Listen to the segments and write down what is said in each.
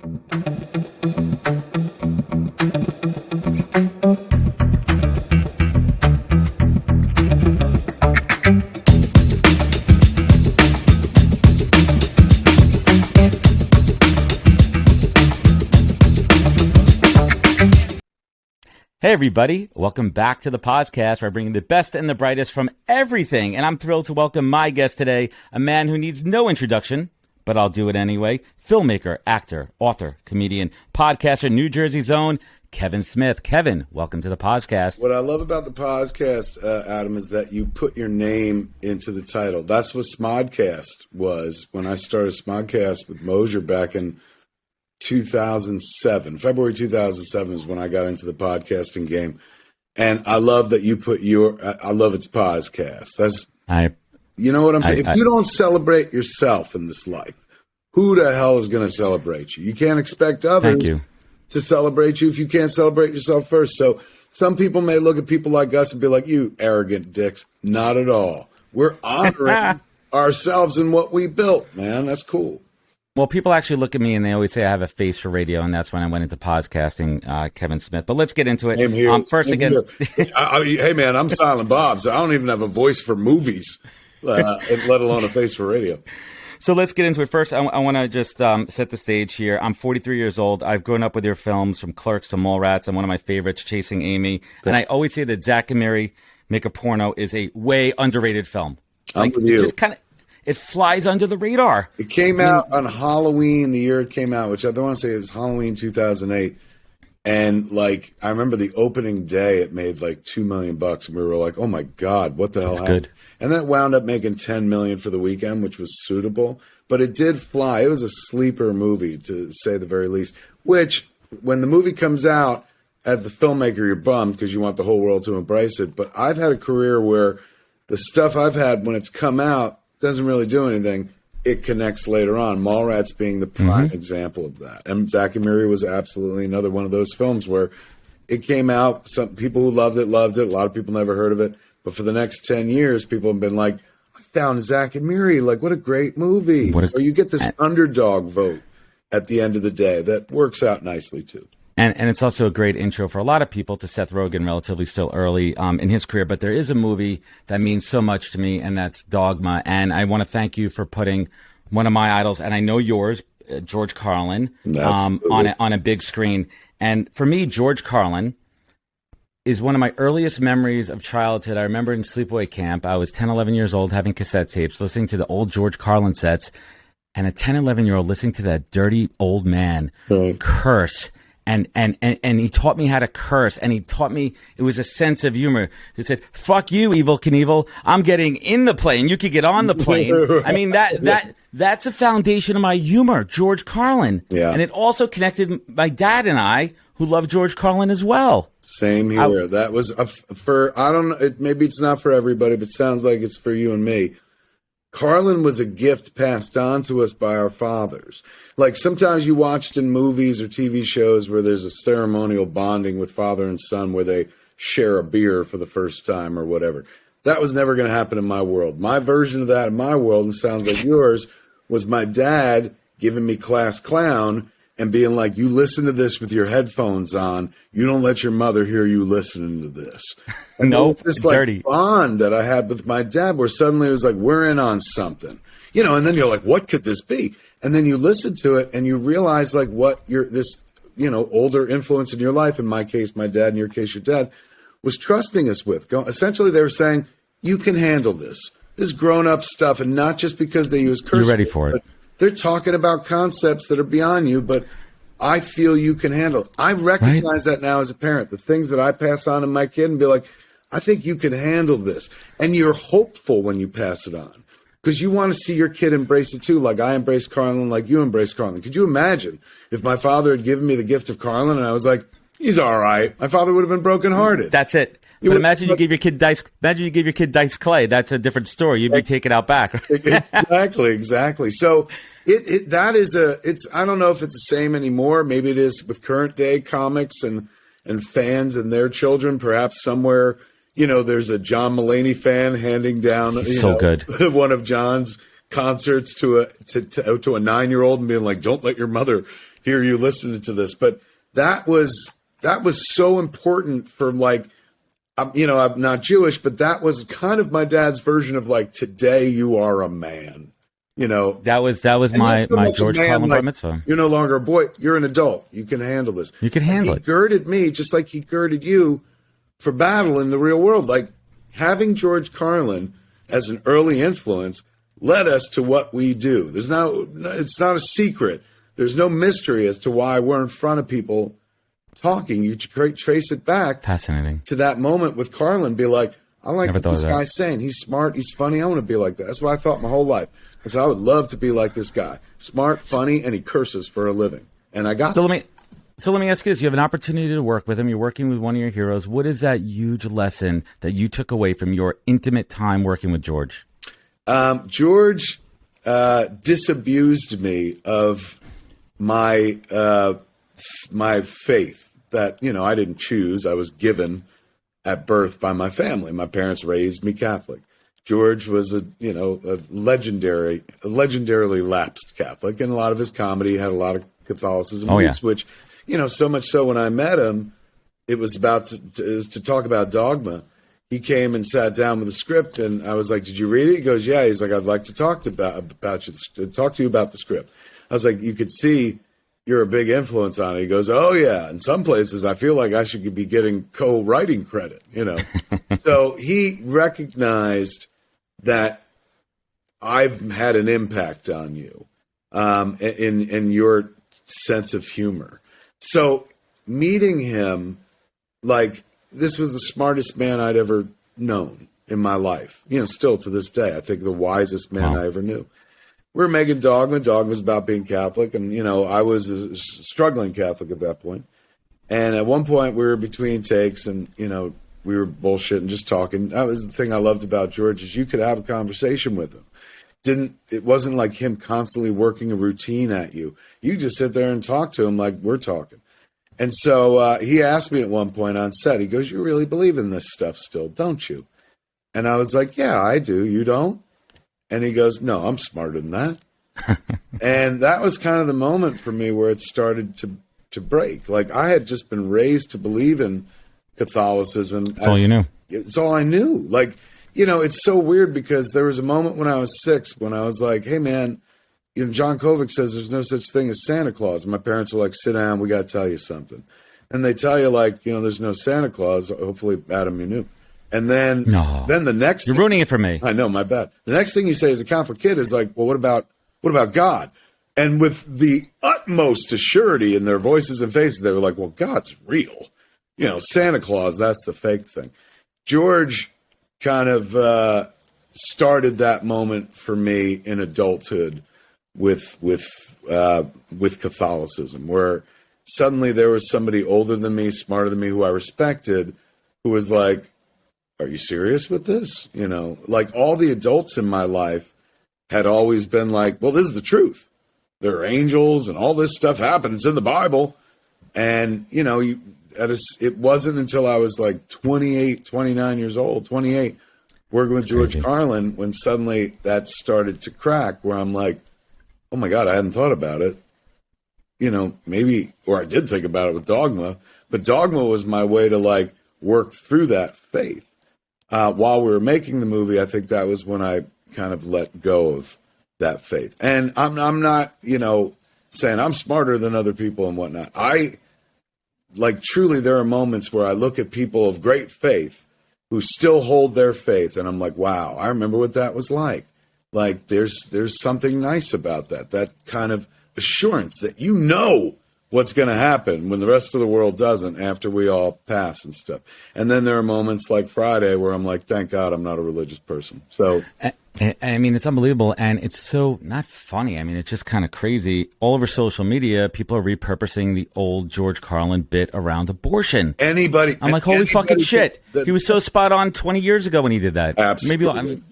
Hey everybody, welcome back to the podcast where I bring you the best and the brightest from everything. And I'm thrilled to welcome my guest today, a man who needs no introduction, but I'll do it anyway. Filmmaker, actor, author, comedian, podcaster, New Jersey's own Kevin Smith. Kevin, welcome to the podcast. What I love about the podcast, Adam, is that you put your name into the title. That's what SModcast was when I started SModcast with Mosier back in 2007. February 2007 is when I got into the podcasting game. And I love that you put I love it's podcast. You know what I'm saying? If you don't celebrate yourself in this life, who the hell is going to celebrate you? You can't expect others to celebrate you if you can't celebrate yourself first. So some people may look at people like us and be like, you arrogant dicks. Not at all. We're honoring ourselves and what we built, man. That's cool. Well, people actually look at me and they always say I have a face for radio, and that's when I went into podcasting, Kevin Smith. But let's get into it. Hey, man, I'm Silent Bob, so I don't even have a voice for movies, let alone a face for radio. So let's get into it. First, I want to just set the stage here. I'm 43 years old. I've grown up with your films, from Clerks to Mallrats, and one of my favorites, Chasing Amy. Yeah. And I always say that Zack and Miri Make a Porno is a way underrated film. Like, I'm with you. It flies under the radar. It came out on Halloween, the year it came out, which I don't want to say it was Halloween 2008. And like, I remember the opening day, it made like $2 million, and we were like, "Oh my God, what the hell happened?" Good. And then it wound up making $10 million for the weekend, which was suitable. But it did fly. It was a sleeper movie, to say the very least. Which, when the movie comes out, as the filmmaker, you're bummed because you want the whole world to embrace it. But I've had a career where the stuff I've had when it's come out doesn't really do anything. It connects later on. Mallrats being the prime example of that. And Zack and Miri was absolutely another one of those films where it came out. Some people who loved it. A lot of people never heard of it. But for the next 10 years, people have been like, I found Zack and Miri. Like, what a great movie. So you get this underdog vote at the end of the day that works out nicely too. And it's also a great intro for a lot of people to Seth Rogen, relatively still early in his career. But there is a movie that means so much to me, and that's Dogma. And I want to thank you for putting one of my idols, and I know yours, George Carlin, on a big screen. And for me, George Carlin is one of my earliest memories of childhood. I remember in sleepaway camp, I was 10, 11 years old, having cassette tapes, listening to the old George Carlin sets, and a 10, 11-year-old listening to that dirty old man curse. And he taught me how to curse, and he taught me it was a sense of humor. He said, "Fuck you, Evel Knievel. I'm getting in the plane. You could get on the plane." I mean, that's the foundation of my humor, George Carlin. Yeah. And it also connected my dad and I, who love George Carlin as well. Same here. That was I don't know. Maybe it's not for everybody, but it sounds like it's for you and me. Carlin was a gift passed on to us by our fathers. Like, sometimes you watched in movies or TV shows where there's a ceremonial bonding with father and son where they share a beer for the first time or whatever. That was never going to happen in my world. My version of that in my world, and sounds like yours, was my dad giving me class clown and being like, "You listen to this with your headphones on. You don't let your mother hear you listening to this." And this dirty bond that I had with my dad, where suddenly it was like, we're in on something, and then you're like, what could this be? And then you listen to it and you realize like what this older influence in your life, in my case, my dad, in your case, your dad, was trusting us with. Essentially, they were saying, you can handle this. This grown up stuff. And not just because they use curse. You're ready for it. They're talking about concepts that are beyond you, but I feel you can handle it. I recognize that now as a parent, the things that I pass on to my kid and be like, I think you can handle this. And you're hopeful when you pass it on because you want to see your kid embrace it too. Like I embraced Carlin, like you embraced Carlin. Could you imagine if my father had given me the gift of Carlin and I was like, he's all right. My father would have been brokenhearted. That's it. But imagine you gave your kid Dice. Imagine you gave your kid Dice Clay. That's a different story. You'd be taken out back. Exactly. So it's I don't know if it's the same anymore. Maybe it is with current day comics and fans and their children. Perhaps somewhere, there's a John Mulaney fan handing down good one of John's concerts to a 9-year-old and being like, don't let your mother hear you listening to this. But that was so important for like, I'm not Jewish, but that was kind of my dad's version of like, today you are a man. That was my George Carlin bar mitzvah. You're no longer a boy. You're an adult. You can handle this. You can handle it. He girded me just like he girded you for battle in the real world. Like having George Carlin as an early influence led us to what we do. It's not a secret. There's no mystery as to why we're in front of people talking. You trace it back. Fascinating. To that moment with Carlin, be like, I like what this guy's saying. He's smart. He's funny. I want to be like that. That's what I thought my whole life. I said, I would love to be like this guy. Smart, funny, and he curses for a living. And I got So let me ask you this. You have an opportunity to work with him. You're working with one of your heroes. What is that huge lesson that you took away from your intimate time working with George? George disabused me of my faith that, I didn't choose. I was given at birth by my family. My parents raised me Catholic. George was a legendarily lapsed Catholic, and a lot of his comedy had a lot of Catholicism roots, which, so much so when I met him, it was to talk about Dogma. He came and sat down with the script, and I was like, "Did you read it?" He goes, "Yeah." He's like, "I'd like to talk to you about the script." I was like, "You could see you're a big influence on it." He goes, "Oh yeah. In some places, I feel like I should be getting co-writing credit." So he recognized that I've had an impact on you, in your sense of humor. So meeting him, like, this was the smartest man I'd ever known in my life. Still to this day, I think the wisest man I ever knew. We were making Dogma. Dogma was about being Catholic, and I was a struggling Catholic at that point. And at one point, we were between takes, and we were bullshitting, just talking. That was the thing I loved about George, is you could have a conversation with him. It wasn't like him constantly working a routine at you. You just sit there and talk to him like we're talking. And so he asked me at one point on set, he goes, "You really believe in this stuff still, don't you?" And I was like, "Yeah, I do. You don't?" And he goes, "No, I'm smarter than that." And that was kind of the moment for me where it started to break. Like, I had just been raised to believe in Catholicism. That's all you knew. It's all I knew. Like, it's so weird because there was a moment when I was 6 when I was like, "Hey man, John Kovic says there's no such thing as Santa Claus." And my parents were like, "Sit down, we got to tell you something." And they tell you like, there's no Santa Claus. Hopefully, Adam, you knew. And then the next You're ruining it for me. I know, my bad. The next thing you say as a Catholic kid is like, "Well, what about God?" And with the utmost assurity in their voices and faces, they were like, "Well, God's real. Santa Claus, that's the fake thing." George kind of started that moment for me in adulthood with Catholicism, where suddenly there was somebody older than me, smarter than me, who I respected, who was like, "Are you serious with this?" Like, all the adults in my life had always been like, "Well, this is the truth. There are angels and all this stuff happens. It's in the Bible." And, it wasn't until I was like 28, 29 years old, 28, working with George Carlin, when suddenly that started to crack, where I'm like, "Oh my God, I hadn't thought about it." Maybe, or I did think about it with Dogma, but Dogma was my way to like work through that faith. While we were making the movie, I think that was when I kind of let go of that faith. And I'm not, saying I'm smarter than other people and whatnot. Truly, there are moments where I look at people of great faith who still hold their faith, and I'm like, wow, I remember what that was like. Like, there's something nice about that kind of assurance that what's going to happen when the rest of the world doesn't, after we all pass and stuff. And then there are moments like Friday where I'm like, thank God I'm not a religious person. So, I mean, it's unbelievable. And it's so not funny. I mean, it's just kind of crazy. All over social media, people are repurposing the old George Carlin bit around abortion. I'm like, holy fucking shit. He was so spot on 20 years ago when he did that. Absolutely.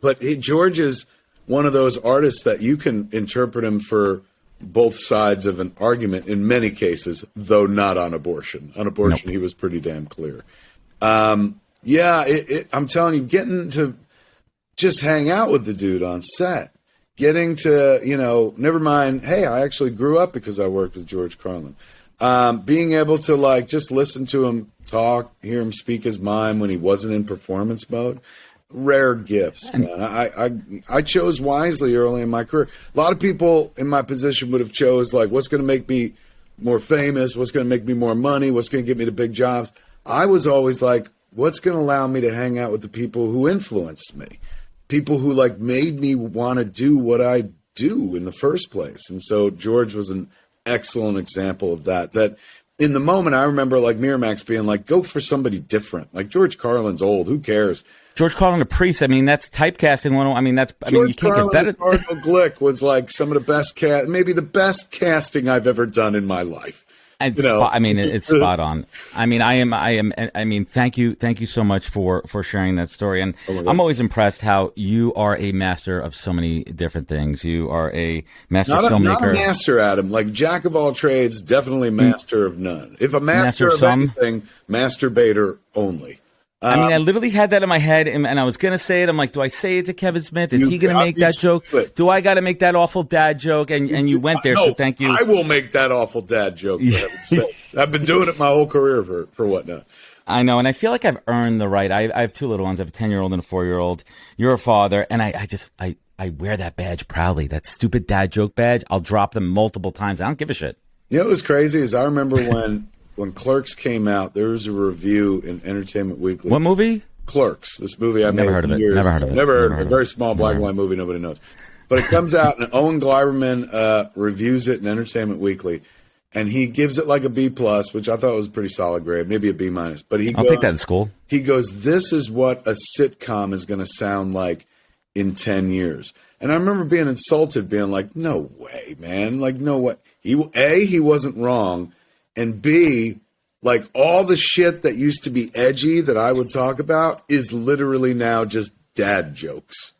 But George is one of those artists that you can interpret him for both sides of an argument in many cases, though not on abortion. On abortion, nope. He was pretty damn clear. I'm telling you, getting to just hang out with the dude on set, getting to, never mind, hey, I actually grew up because I worked with George Carlin. Being able to like just listen to him talk, hear him speak his mind when he wasn't in performance mode. Rare gifts, man. I chose wisely early in my career. A lot of people in my position would have chose like, what's going to make me more famous? What's going to make me more money? What's going to get me the big jobs? I was always like, what's going to allow me to hang out with the people who influenced me? People who like made me want to do what I do in the first place. And so George was an excellent example of that. That in the moment, I remember like Miramax being like, go for somebody different. Like George Carlin's old. Who cares? George Carlin, a priest. I mean, that's typecasting. You can't Carlin get better. As Cardinal Glick was like some of the best maybe the best casting I've ever done in my life. It's spot on. Thank you so much for sharing that story. And I'm always impressed how you are a master of so many different things. You are a master filmmaker. Not a master, Adam. Like jack of all trades, definitely master of none. If a master of anything, masturbator only. I literally had that in my head, and I was going to say it. I'm like, do I say it to Kevin Smith? Is he going to make that joke? Do I got to make that awful dad joke? And you went there, so thank you. I will make that awful dad joke, for heaven's sake. I've been doing it my whole career for whatnot. I know, and I feel like I've earned the right. I have two little ones. I have a 10-year-old and a 4-year-old. You're a father, and I wear that badge proudly, that stupid dad joke badge. I'll drop them multiple times. I don't give a shit. You know what was crazy is I remember when Clerks came out, there was a review in Entertainment Weekly. What movie? Clerks. This movie I never heard of it. Never heard of it. A very small black and white movie nobody knows. But it comes out and Owen Gleiberman reviews it in Entertainment Weekly, and he gives it like a B+, which I thought was a pretty solid grade, maybe a B-. But I'll take that in school. He goes, "This is what a sitcom is going to sound like in 10 years." And I remember being insulted, being like, "No way, man! Like, no way." He wasn't wrong. And B, like all the shit that used to be edgy that I would talk about is literally now just dad jokes.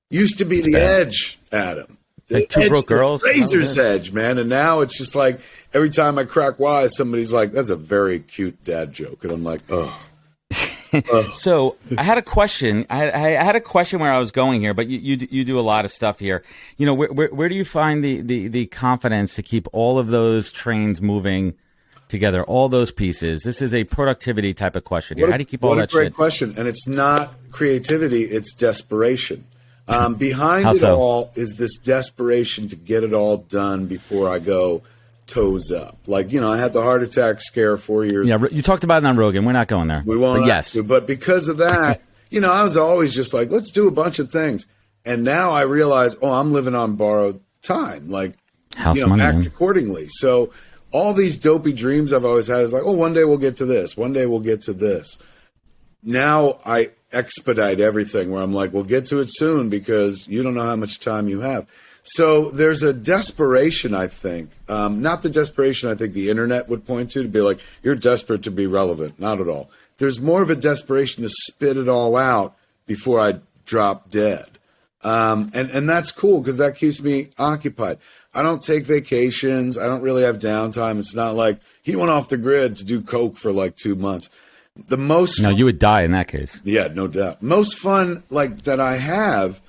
Used to be the edge, Adam. Like Two Broke Girls? Razor's edge, man. And now it's just like every time I crack wise, somebody's like, that's a very cute dad joke. And I'm like, oh. So I had a question. I had a question where I was going here, but you do a lot of stuff here. You know, where do you find the confidence to keep all of those trains moving together, all those pieces? This is a productivity type of question here. How do you keep all that shit? What a great question. And it's not creativity, it's desperation. Behind it all is this desperation to get it all done before I go toes up. Like, I had the heart attack scare 4 years ago. Yeah, you talked about it on Rogan. We're not going there. We won't. But yes. But because of that, I was always just like, let's do a bunch of things. And now I realize, I'm living on borrowed time. Like, house money, act man. accordingly. So all these dopey dreams I've always had is like, one day we'll get to this. One day we'll get to this. Now I expedite everything where I'm like, we'll get to it soon because you don't know how much time you have. So there's a desperation, I think, not the desperation I think the internet would point to be like, you're desperate to be relevant. Not at all. There's more of a desperation to spit it all out before I drop dead. And that's cool because that keeps me occupied. I don't take vacations. I don't really have downtime. It's not like he went off the grid to do coke for like 2 months. No, you would die in that case. Yeah, no doubt. Most fun like that I have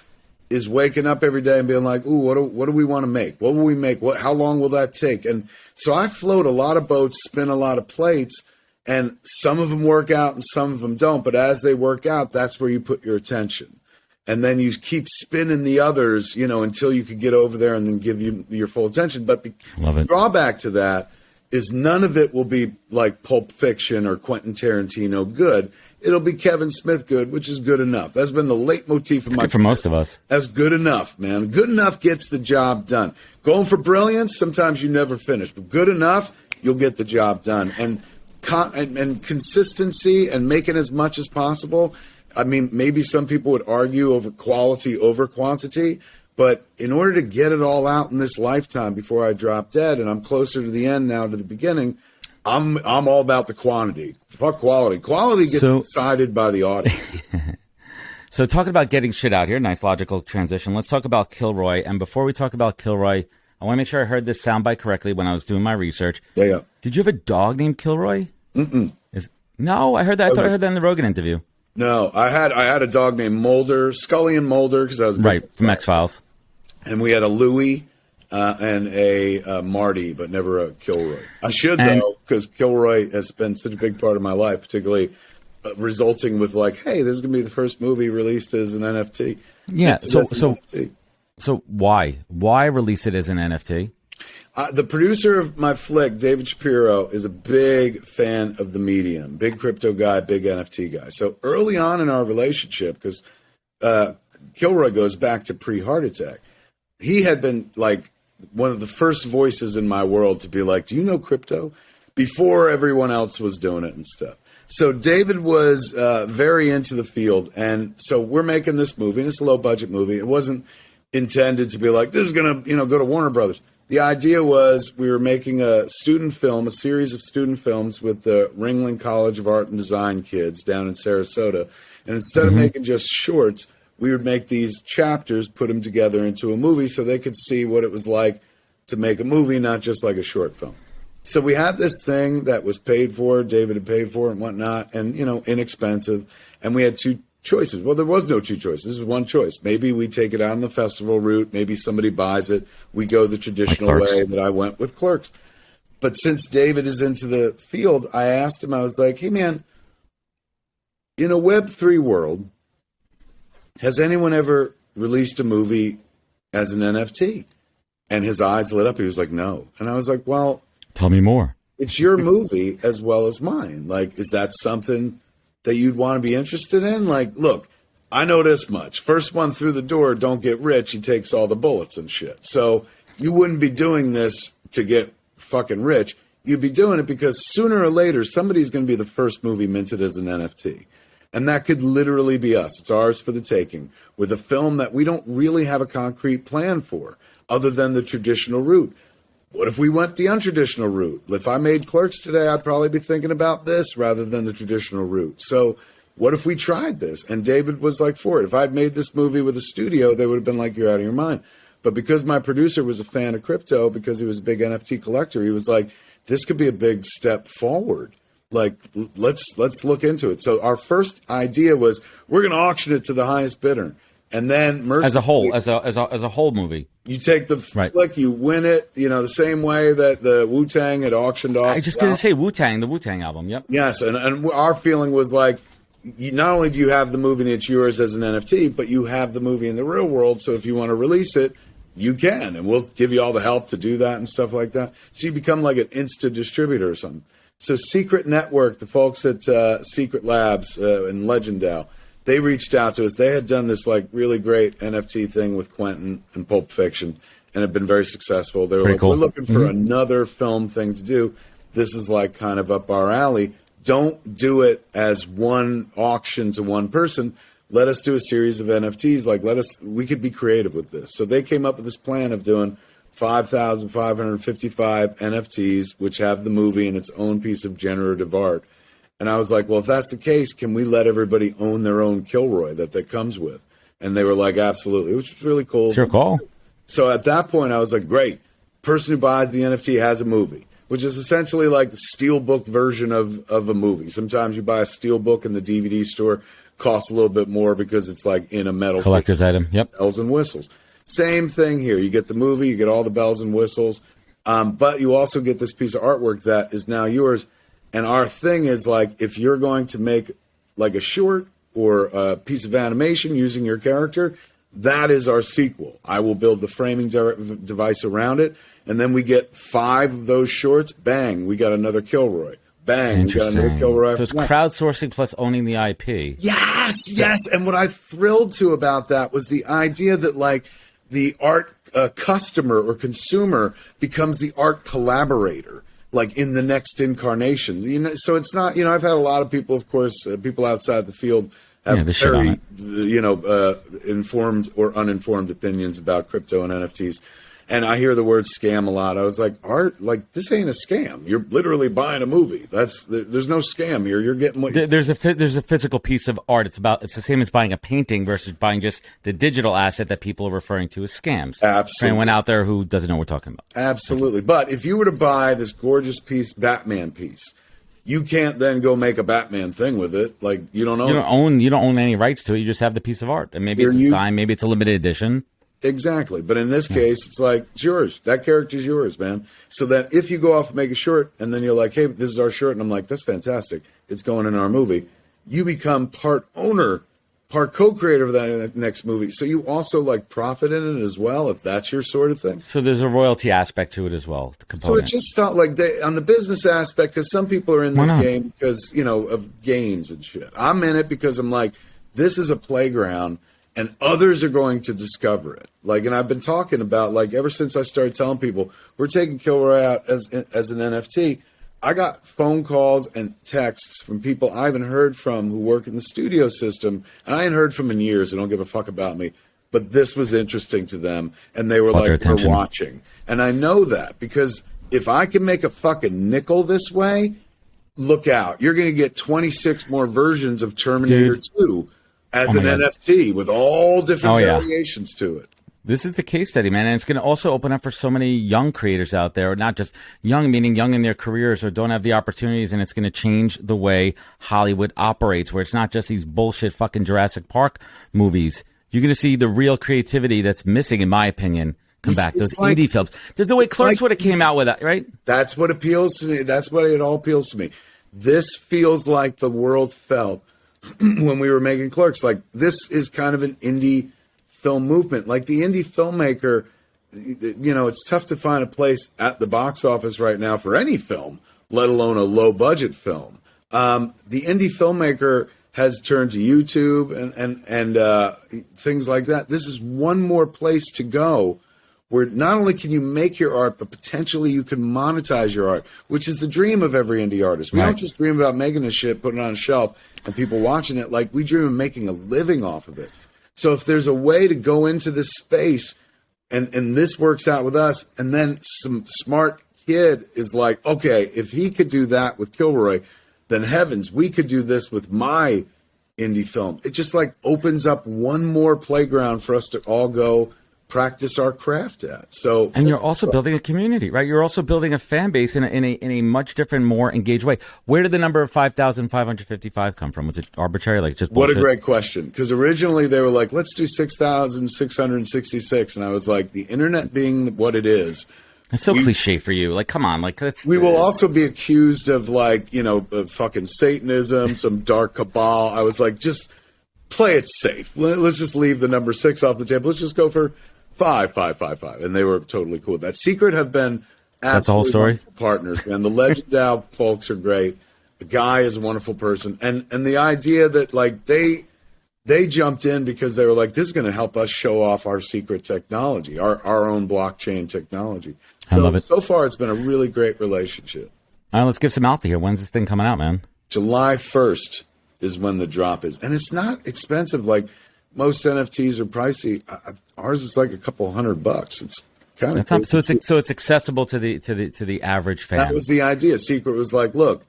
is waking up every day and being like, ooh, what do we want to make? What will we make? How long will that take? And so I float a lot of boats, spin a lot of plates, and some of them work out and some of them don't. But as they work out, that's where you put your attention. And then you keep spinning the others, until you could get over there and then give you your full attention. But the drawback to that is none of it will be like Pulp Fiction or Quentin Tarantino good. It'll be Kevin Smith good, which is good enough. That's been the leitmotif of my good for most of us. That's good enough, man. Good enough gets the job done. Going for brilliance, sometimes you never finish. But good enough, you'll get the job done. And consistency and making as much as possible. I mean, maybe some people would argue over quality over quantity. But in order to get it all out in this lifetime before I drop dead, and I'm closer to the end now to the beginning, I'm all about the quantity. Fuck quality. Quality gets decided by the audience. So talking about getting shit out here, nice logical transition. Let's talk about Killroy. And before we talk about Killroy, I want to make sure I heard this soundbite correctly when I was doing my research. Yeah. Did you have a dog named Killroy? Mm-mm. No, I heard that. I thought I heard that in the Rogan interview. No, I had a dog named Mulder, Scully and Mulder, because I was right from X-Files. And we had a Louis and a Marty, but never a Killroy. I should, though, because Killroy has been such a big part of my life, particularly resulting with like, hey, this is going to be the first movie released as an NFT. Yeah, so why release it as an NFT? The producer of my flick, David Shapiro, is a big fan of the medium, big crypto guy, big NFT guy. So early on in our relationship, because Killroy goes back to pre-heart attack, he had been like one of the first voices in my world to be like, do you know crypto? Before everyone else was doing it and stuff. So David was very into the field. And so we're making this movie, and it's a low budget movie. It wasn't intended to be like, this is going to, go to Warner Brothers. The idea was we were making a student film, a series of student films with the Ringling College of Art and Design kids down in Sarasota. And instead of making just shorts, we would make these chapters, put them together into a movie so they could see what it was like to make a movie, not just like a short film. So we had this thing that was paid for, David had paid for and whatnot, and, inexpensive. And we had two choices. Well, there was no two choices. This was one choice. Maybe we take it on the festival route. Maybe somebody buys it. We go the traditional way that I went with Clerks. But since David is into the field, I asked him, I was like, hey, man, in a Web3 world, has anyone ever released a movie as an NFT? And his eyes lit up. He was like, no. And I was like, well, tell me more. It's your movie as well as mine. Like, is that something that you'd want to be interested in? Like, look, I know this much. First one through the door, don't get rich. He takes all the bullets and shit. So you wouldn't be doing this to get fucking rich. You'd be doing it because sooner or later, somebody's going to be the first movie minted as an NFT. And that could literally be us. It's ours for the taking, with a film that we don't really have a concrete plan for, other than the traditional route. What if we went the untraditional route? If I made Clerks today, I'd probably be thinking about this rather than the traditional route. So what if we tried this? And David was like for it. If I'd made this movie with a studio, they would have been like, you're out of your mind. But because my producer was a fan of crypto, because he was a big NFT collector, he was like, this could be a big step forward. Like, let's look into it. So our first idea was we're going to auction it to the highest bidder. And then as a whole, as a whole movie. You take the flick, you win it, the same way that the Wu-Tang had auctioned off. I just going to say Wu-Tang, the Wu-Tang album, yep. Yes, and our feeling was like, not only do you have the movie and it's yours as an NFT, but you have the movie in the real world, so if you want to release it, you can, and we'll give you all the help to do that and stuff like that. So you become like an Insta distributor or something. So Secret Network, the folks at Secret Labs in Legendale, they reached out to us. They had done this like really great NFT thing with Quentin and Pulp Fiction and have been very successful. They were like, we're looking for another film thing to do. This is like kind of up our alley. Don't do it as one auction to one person. Let us do a series of NFTs. Like, we could be creative with this. So they came up with this plan of doing 5,555 NFTs, which have the movie in its own piece of generative art. And I was like, well, if that's the case, can we let everybody own their own Killroy that comes with? And they were like, absolutely, which was really cool. It's your call. So at that point, I was like, great. Person who buys the NFT has a movie, which is essentially like the steelbook version of a movie. Sometimes you buy a steelbook in the DVD store, costs a little bit more because it's like in a metal collector's item. Yep. Bells and whistles. Same thing here. You get the movie, you get all the bells and whistles, but you also get this piece of artwork that is now yours. And our thing is like, if you're going to make like a short or a piece of animation using your character, that is our sequel. I will build the framing device around it. And then we get 5 of those shorts. Bang, we got another Killroy. Bang, we got another Killroy. So it's crowdsourcing plus owning the IP. Yes. And what I thrilled to about that was the idea that like the art customer or consumer becomes the art collaborator. Like in the next incarnation, so it's not. I've had a lot of people, of course, people outside the field have very, informed or uninformed opinions about crypto and NFTs, and I hear the word scam a lot. I was like, art, like this ain't a scam. You're literally buying a movie. There's no scam here. You're getting what there's a physical piece of art. It's the same as buying a painting versus buying just the digital asset that people are referring to as scams. Absolutely. Anyone out there who doesn't know what we're talking about? Absolutely. But if you were to buy this gorgeous Batman piece, you can't then go make a Batman thing with it. Like you don't own. You don't own any rights to it. You just have the piece of art, and maybe it's a sign, maybe it's a limited edition. Exactly. But in this case, it's like, it's yours. That character's yours, man. So that if you go off and make a short and then you're like, hey, this is our short. And I'm like, that's fantastic. It's going in our movie. You become part owner, part co-creator of that next movie. So you also like profit in it as well, if that's your sort of thing. So there's a royalty aspect to it as well. So it just felt like on the business aspect, because some people are in this game because, of gains and shit. I'm in it because I'm like, this is a playground and others are going to discover it. Like, and I've been talking about, like, ever since I started telling people we're taking Killroy out as an NFT, I got phone calls and texts from people I haven't heard from who work in the studio system, and I ain't heard from in years. They don't give a fuck about me. But this was interesting to them, and they were like, we're watching. And I know that because if I can make a fucking nickel this way, look out. You're going to get 26 more versions of Terminator 2 as an NFT with all different variations to it. This is the case study, man, and it's going to also open up for so many young creators out there, not just young, meaning young in their careers or don't have the opportunities, and it's going to change the way Hollywood operates, where it's not just these bullshit fucking Jurassic Park movies. You're going to see the real creativity that's missing, in my opinion, come back. Those like, indie films. There's no way Clerks would have came out with that, right? That's what appeals to me. That's what it all appeals to me. This feels like the world felt when we were making Clerks. Like, this is kind of an indie film movement. Like, the indie filmmaker, it's tough to find a place at the box office right now for any film, let alone a low budget film. The indie filmmaker has turned to YouTube and things like that. This is one more place to go where not only can you make your art, but potentially you can monetize your art, which is the dream of every indie artist. We don't just dream about making this shit, putting it on a shelf, and people watching it. Like, we dream of making a living off of it. So if there's a way to go into this space and this works out with us, and then some smart kid is like, okay, if he could do that with Killroy, then heavens, we could do this with my indie film. It just like opens up one more playground for us to all go practice our craft at. So, and you're also building a community, right? You're also building a fan base in a much different, more engaged way. Where did the number of 5,555 come from? Was it arbitrary? Like, just bullshit? What a great question. Because originally they were like, let's do 6,666, and I was like, the internet being what it is. It's so cliche for you. Like, come on. Like, that's. We will also be accused of fucking Satanism, some dark cabal. I was like, just play it safe. Let's just leave the number 6 off the table. Let's just go for 5,555, and they were totally cool. That Secret have been that's the whole story. Partners, man. The Legend Dow folks are great. The guy is a wonderful person, and the idea that like they jumped in because they were like, this is going to help us show off our secret technology, our own blockchain technology. I love it. So far, it's been a really great relationship. All right, let's give some alpha here. When's this thing coming out, man? July 1st is when the drop is, and it's not expensive. Like, most NFTs are pricey. Ours is like a couple $100. It's kind of so it's accessible to the average fan. That was the idea. Secret was like, look,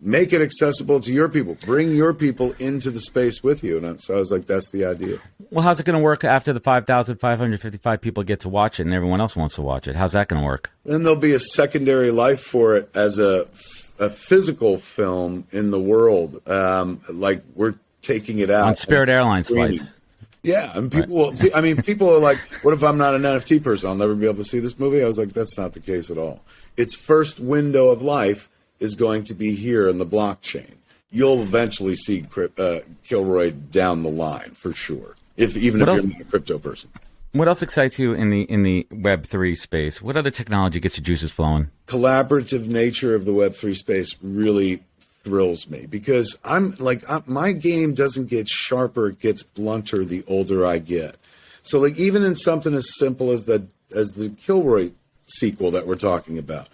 make it accessible to your people. Bring your people into the space with you. And so I was like, that's the idea. Well, how's it going to work after the 5,555 people get to watch it and everyone else wants to watch it? How's that going to work? Then there'll be a secondary life for it as a physical film in the world. Like, we're taking it out on Spirit Airlines flights. Yeah, and people people are like, what if I'm not an NFT person? I'll never be able to see this movie. I was like, that's not the case at all. Its first window of life is going to be here in the blockchain. You'll eventually see Killroy down the line for sure, even if you're not a crypto person. What else excites you in the Web3 space? What other technology gets your juices flowing? Collaborative nature of the Web3 space really thrills me because my game doesn't get sharper, it gets blunter the older I get. So like, even in something as simple as the Killroy sequel that we're talking about,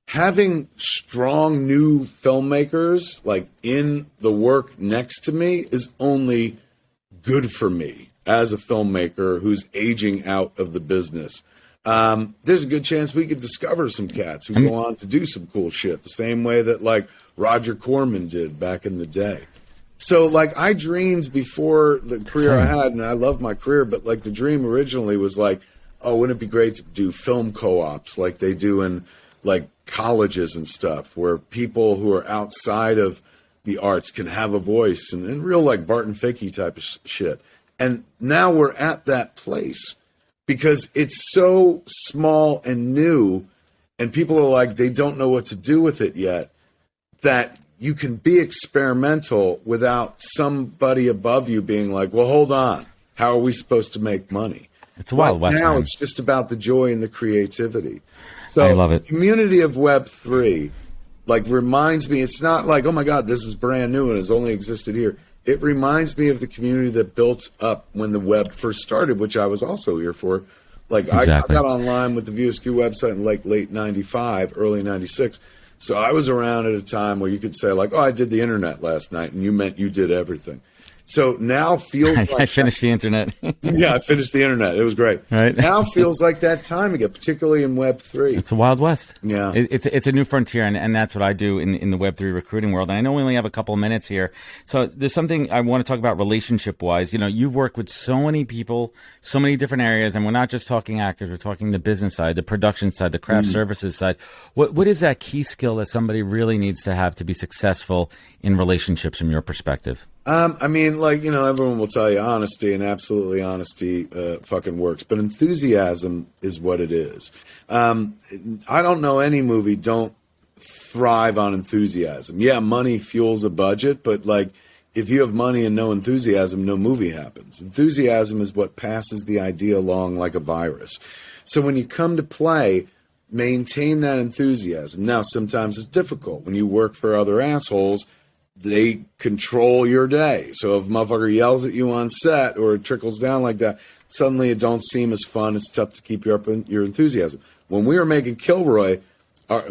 having strong new filmmakers like in the work next to me is only good for me as a filmmaker who's aging out of the business. There's a good chance we could discover some cats who go on to do some cool shit the same way that like Roger Corman did back in the day. So like, I dreamed before the career I had, and I love my career, but like the dream originally was like, oh, wouldn't it be great to do film co-ops like they do in like colleges and stuff, where people who are outside of the arts can have a voice and real like Barton Fickey type of shit. And now we're at that place because it's so small and new, and people are like, they don't know what to do with it yet, that you can be experimental without somebody above you being like, well, hold on, how are we supposed to make money? It's a Wild West. Now it's just about the joy and the creativity. So I love it. The community of Web3 like reminds me, it's not like, oh my God, this is brand new and has only existed here. It reminds me of the community that built up when the web first started, which I was also here for. Like Exactly. I got online with the VSQ website in like late 95, early 96. So I was around at a time where you could say like, oh, I did the internet last night, and you meant you did everything. So now feels like I finished the internet. yeah, I finished the internet. It was great. Right. Now feels like that time again, particularly in Web3. It's a Wild West. Yeah. It's a new frontier, and that's what I do in the Web3 recruiting world. And I know we only have a couple of minutes here. So there's something I want to talk about relationship-wise. You know, you've worked with so many people, so many different areas, and we're not just talking actors. We're talking the business side, the production side, the craft services side. What is that key skill that somebody really needs to have to be successful in relationships from your perspective? I mean, like, you know, everyone will tell you honesty, and absolutely honesty fucking works. But enthusiasm is what it is. I don't know any movie don't thrive on enthusiasm. Yeah, money fuels a budget, but like if you have money and no enthusiasm, no movie happens. Enthusiasm is what passes the idea along like a virus. So when you come to play, maintain that enthusiasm. Now, sometimes it's difficult. When you work for other assholes, they control your day. So if a motherfucker yells at you on set or it trickles down like that, suddenly it don't seem as fun. It's tough to keep your enthusiasm. When we were making Killroy,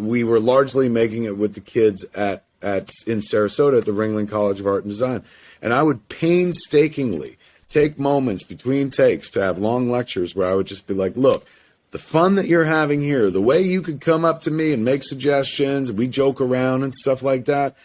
we were largely making it with the kids in Sarasota at the Ringling College of Art and Design. And I would painstakingly take moments between takes to have long lectures where I would just be like, look, the fun that you're having here, the way you could come up to me and make suggestions, and we joke around and stuff like that,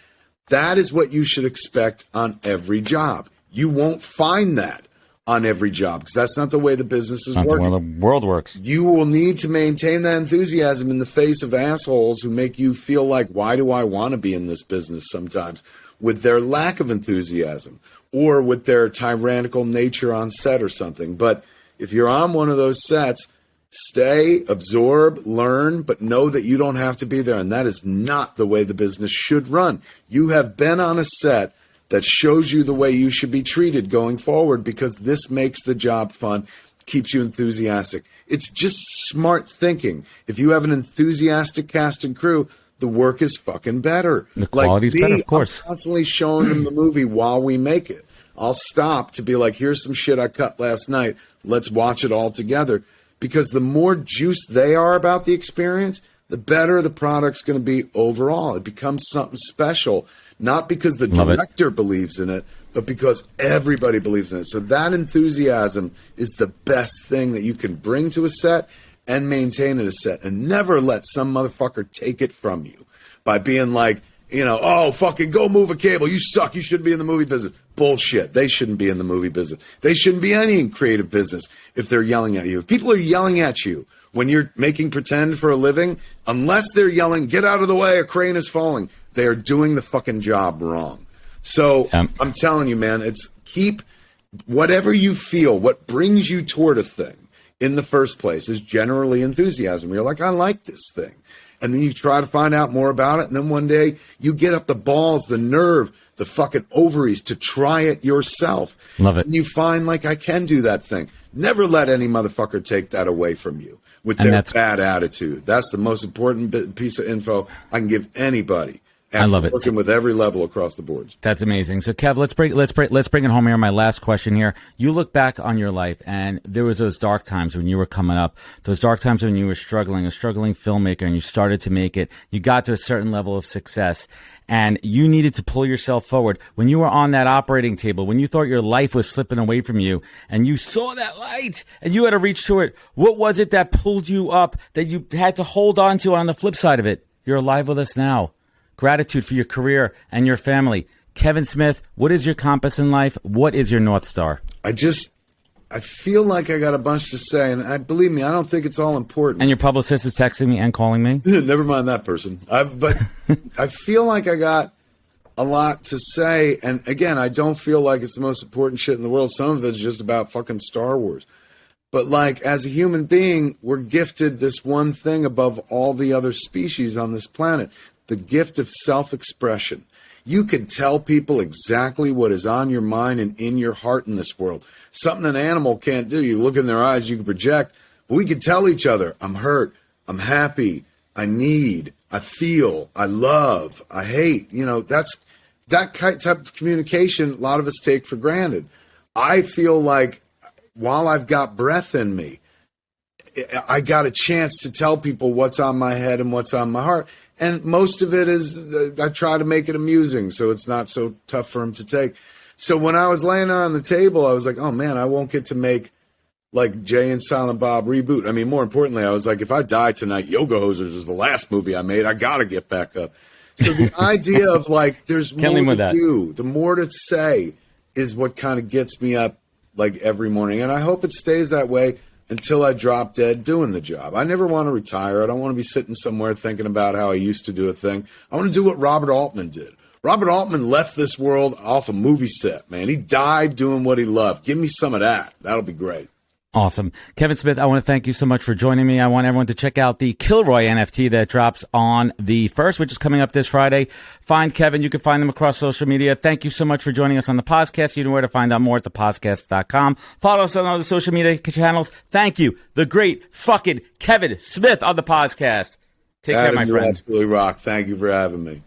that is what you should expect on every job. You won't find that on every job because that's not the way the business is working. Not the way the world works. You will need to maintain that enthusiasm in the face of assholes who make you feel like, why do I want to be in this business sometimes? With their lack of enthusiasm or with their tyrannical nature on set or something. But if you're on one of those sets, stay, absorb, learn, but know that you don't have to be there. And that is not the way the business should run. You have been on a set that shows you the way you should be treated going forward because this makes the job fun, keeps you enthusiastic. It's just smart thinking. If you have an enthusiastic cast and crew, the work is fucking better. The quality's better, of course. I'm constantly showing them the movie while we make it. I'll stop to be like, here's some shit I cut last night. Let's watch it all together. Because the more juiced they are about the experience, the better the product's going to be overall. It becomes something special, not because the director believes in it, but because everybody believes in it. So that enthusiasm is the best thing that you can bring to a set and maintain at a set, and never let some motherfucker take it from you by being like, you know, oh, fucking go move a cable. You suck. You shouldn't be in the movie business. Bullshit. They shouldn't be in the movie business. They shouldn't be any creative business if they're yelling at you. If people are yelling at you when you're making pretend for a living, unless they're yelling, get out of the way, a crane is falling, they are doing the fucking job wrong. So I'm telling you, man, it's keep whatever you feel, what brings you toward a thing in the first place is generally enthusiasm. You're like, I like this thing. And then you try to find out more about it. And then one day you get up the balls, the nerve, the fucking ovaries to try it yourself. Love it. And you find like, I can do that thing. Never let any motherfucker take that away from you with their bad attitude. That's the most important piece of info I can give anybody. I love it. Working with every level across the boards. That's amazing. So, Kev, let's bring it home here. My last question here. You look back on your life, and there was those dark times when you were coming up, those dark times when you were struggling, a struggling filmmaker, and you started to make it. You got to a certain level of success, and you needed to pull yourself forward. When you were on that operating table, when you thought your life was slipping away from you, and you saw that light, and you had to reach to it, what was it that pulled you up that you had to hold on to on the flip side of it? You're alive with us now. Gratitude for your career and your family. Kevin Smith, what is your compass in life? What is your North Star? I feel like I got a bunch to say, and believe me, I don't think it's all important. And your publicist is texting me and calling me? Never mind that person. But I feel like I got a lot to say, and again, I don't feel like it's the most important shit in the world. Some of it's just about fucking Star Wars. But like as a human being, we're gifted this one thing above all the other species on this planet, the gift of self-expression. You can tell people exactly what is on your mind and in your heart in this world. Something an animal can't do. You look in their eyes, you can project. But we can tell each other, I'm hurt, I'm happy, I need, I feel, I love, I hate. You know, that's that type of communication a lot of us take for granted. I feel like while I've got breath in me, I got a chance to tell people what's on my head and what's on my heart. And most of it is, I try to make it amusing so it's not so tough for them to take. So when I was laying there on the table, I was like, oh man, I won't get to make like Jay and Silent Bob Reboot. I mean, more importantly, I was like, if I die tonight, Yoga Hosers is the last movie I made. I got to get back up. So the idea of like, there's more to do, the more to say is what kind of gets me up like every morning. And I hope it stays that way until I drop dead doing the job. I never want to retire. I don't want to be sitting somewhere thinking about how I used to do a thing. I want to do what Robert Altman did. Robert Altman left this world off a movie set, man. He died doing what he loved. Give me some of that. That'll be great. Awesome. Kevin Smith, I want to thank you so much for joining me. I want everyone to check out the Killroy NFT that drops on the 1st, which is coming up this Friday. Find Kevin. You can find them across social media. Thank you so much for joining us on the podcast. You know where to find out more at thepodcast.com. Follow us on all the social media channels. Thank you. The great fucking Kevin Smith on the podcast. Take care, my friend. You absolutely rock. Thank you for having me.